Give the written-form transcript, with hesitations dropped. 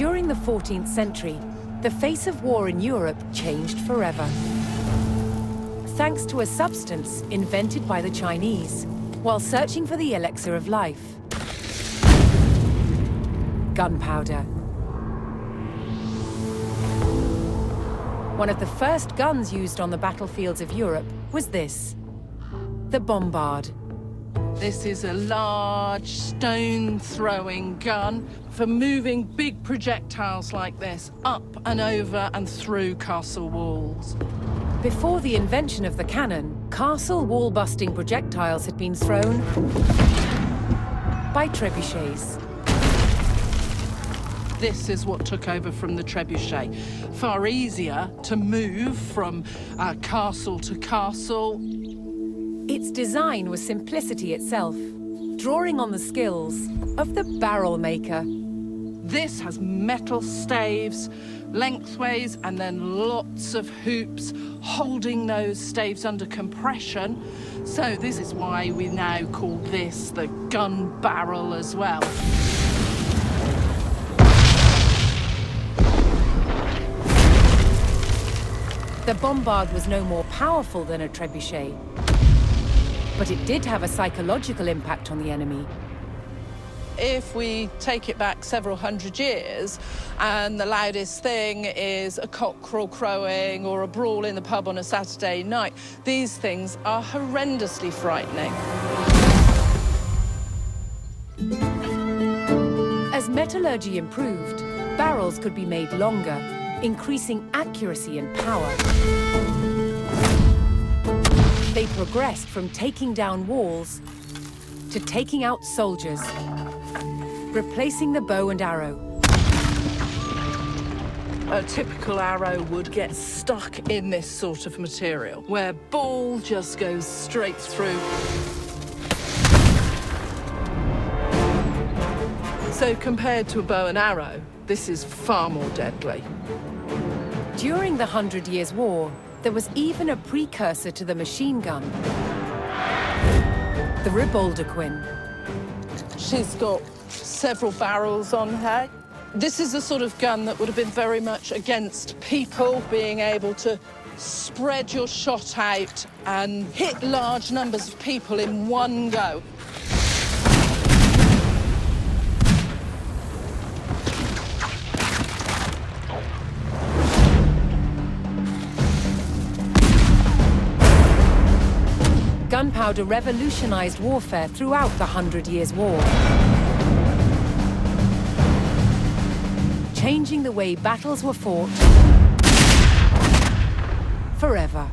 During the 14th century, the face of war in Europe changed forever. Thanks to a substance invented by the Chinese while searching for the elixir of life. Gunpowder. One of the first guns used on the battlefields of Europe was this, the bombard. This is a large stone-throwing gun for moving big projectiles like this up and over and through castle walls. Before the invention of the cannon, castle wall-busting projectiles had been thrown by trebuchets. This is what took over from the trebuchet. Far easier to move from castle to castle. Its design was simplicity itself, drawing on the skills of the barrel maker. This has metal staves, lengthways, and then lots of hoops holding those staves under compression. So this is why we now call this the gun barrel as well. The bombard was no more powerful than a trebuchet, but it did have a psychological impact on the enemy. If we take it back several hundred years, and the loudest thing is a cockerel crowing or a brawl in the pub on a Saturday night, these things are horrendously frightening. As metallurgy improved, barrels could be made longer, increasing accuracy and power. They progressed from taking down walls to taking out soldiers, replacing the bow and arrow. A typical arrow would get stuck in this sort of material, where ball just goes straight through. So compared to a bow and arrow, this is far more deadly. During the 100 Years' War, there was even a precursor to the machine gun, the Ribauldequin. She's got several barrels on her. This is the sort of gun that would have been very much against people being able to spread your shot out and hit large numbers of people in one go. Gunpowder revolutionized warfare throughout the 100 Years' War, changing the way battles were fought forever.